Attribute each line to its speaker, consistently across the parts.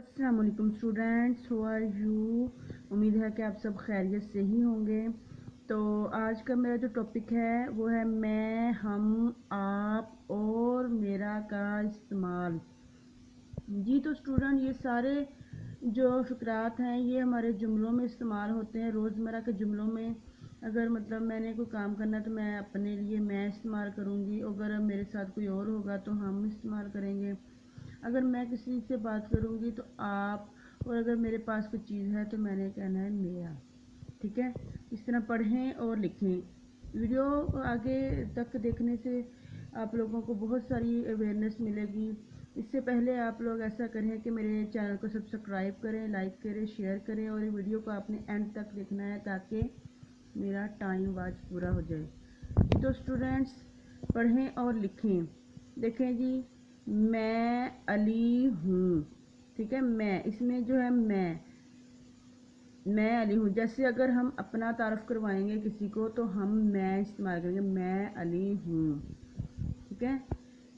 Speaker 1: अस्सलाम वालेकुम students, how are you. उम्मीद है कि आप सब खैरियत से ही होंगे। तो आज का मेरा जो टॉपिक है वो है मैं, हम, आप और मेरा का इस्तेमाल। जी तो स्टूडेंट, ये सारे जो फ़िक्रात हैं ये हमारे जुमलों में इस्तेमाल होते हैं, रोज़मर्रा के जुमलों में। अगर मतलब मैंने कोई काम करना है तो मैं अपने लिए मैं इस्तेमाल करूँगी, अगर मेरे साथ कोई और होगा तो हम इस्तेमाल करेंगे। अगर मैं किसी से बात करूँगी तो आप, और अगर मेरे पास कोई चीज़ है तो मैंने कहना है मेरा। ठीक है, इस तरह पढ़ें और लिखें। वीडियो आगे तक देखने से आप लोगों को बहुत सारी अवेयरनेस मिलेगी। इससे पहले आप लोग ऐसा करें कि मेरे चैनल को सब्सक्राइब करें, लाइक करें, शेयर करें, और ये वीडियो को आपने एंड तक देखना है ताकि मेरा टाइम वाच पूरा हो जाए। तो स्टूडेंट्स, पढ़ें और लिखें। देखें जी, मैं अली हूँ। ठीक है, मैं, इसमें जो है मैं अली हूँ। जैसे अगर हम अपना तारुफ करवाएंगे किसी को तो हम मैं इस्तेमाल करेंगे, मैं अली हूँ। ठीक है,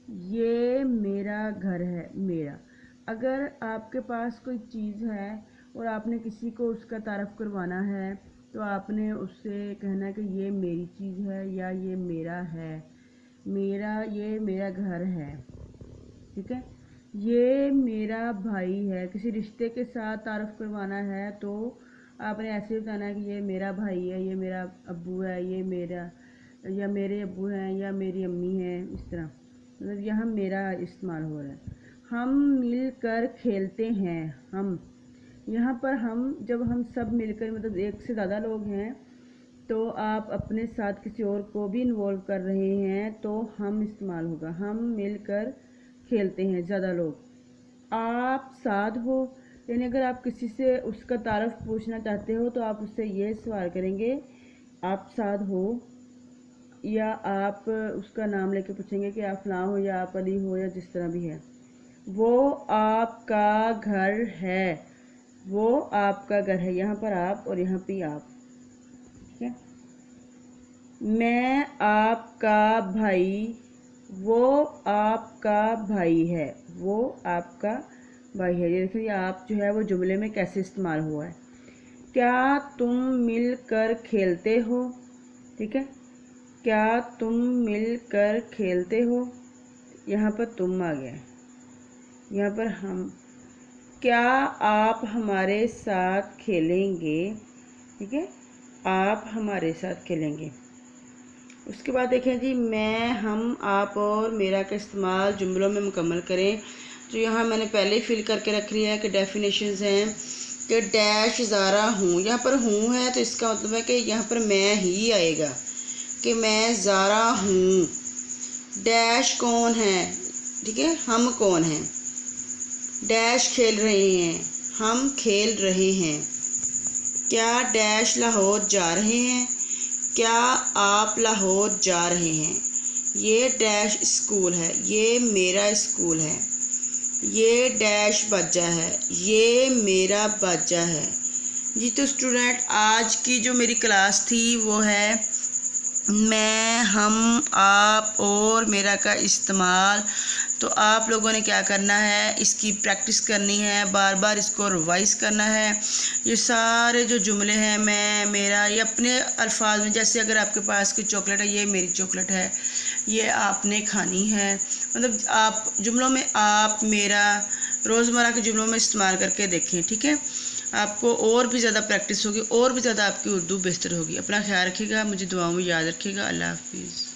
Speaker 1: ये मेरा घर है, मेरा। अगर आपके पास कोई चीज़ है और आपने किसी को उसका तारुफ करवाना है तो आपने उससे कहना है कि ये मेरी चीज़ है या ये मेरा है, मेरा, ये मेरा घर है। ठीक है, ये मेरा भाई है। किसी रिश्ते के साथ तारुफ करवाना है तो आपने ऐसे बताना है कि ये मेरा भाई है, ये मेरा अब्बू है, ये मेरा, या मेरे अब्बू हैं, या मेरी अम्मी है। इस तरह मतलब यहाँ मेरा इस्तेमाल हो रहा है। हम मिलकर खेलते हैं। हम, यहाँ पर हम, जब हम सब मिलकर मतलब एक से ज़्यादा लोग हैं तो आप अपने साथ किसी और को भी इन्वॉल्व कर रहे हैं तो हम इस्तेमाल होगा। हम मिलकर खेलते हैं, ज़्यादा लोग। आप साथ हो, यानी अगर आप किसी से उसका तारुफ पूछना चाहते हो तो आप उससे ये सवाल करेंगे, आप साथ हो, या आप उसका नाम लेके पूछेंगे कि आप फलां हो या आप अली हो या जिस तरह भी है। वो आपका घर है, वो आपका घर है। यहाँ पर आप और यहाँ पे आप। ठीक है, मैं आपका भाई, वो आपका भाई है, वो आपका भाई है। ये देखिए आप जो है वो जुमले में कैसे इस्तेमाल हुआ है। क्या तुम मिलकर खेलते हो। ठीक है, क्या तुम मिलकर खेलते हो, यहाँ पर तुम आ गया, यहाँ पर हम। क्या आप हमारे साथ खेलेंगे। ठीक है, आप हमारे साथ खेलेंगे। उसके बाद देखें जी, मैं, हम, आप और मेरा का इस्तेमाल जुमलों में मुकम्मल करें। तो यहाँ मैंने पहले ही फिल करके रख लिया है कि डेफिनेशंस हैं कि डैश ज़ारा हूँ। यहाँ पर हूँ है तो इसका मतलब है कि यहाँ पर मैं ही आएगा कि मैं ज़ारा हूँ। डैश कौन है, ठीक है, हम कौन हैं। डैश खेल रहे हैं, हम खेल रहे हैं। क्या डैश लाहौर जा रहे हैं, क्या आप लाहौर जा रहे हैं। ये डैश स्कूल है, ये मेरा स्कूल है। ये डैश बच्चा है, ये मेरा बच्चा है। जी तो स्टूडेंट, आज की जो मेरी क्लास थी वो है मैं, हम, आप और मेरा का इस्तेमाल। तो आप लोगों ने क्या करना है, इसकी प्रैक्टिस करनी है, बार बार इसको रिवाइज़ करना है। ये सारे जो जुमले हैं मैं, मेरा, ये अपने अल्फाज में, जैसे अगर आपके पास कोई चॉकलेट है, ये मेरी चॉकलेट है, ये आपने खानी है। मतलब आप जुमलों में आप, मेरा, रोज़मर्रा के जुमलों में इस्तेमाल करके देखें। ठीक है, आपको और भी ज़्यादा प्रैक्टिस होगी, और भी ज़्यादा आपकी उर्दू बेहतर होगी। अपना ख्याल रखिएगा, मुझे दुआओं में याद रखिएगा। अल्लाह हाफिज़।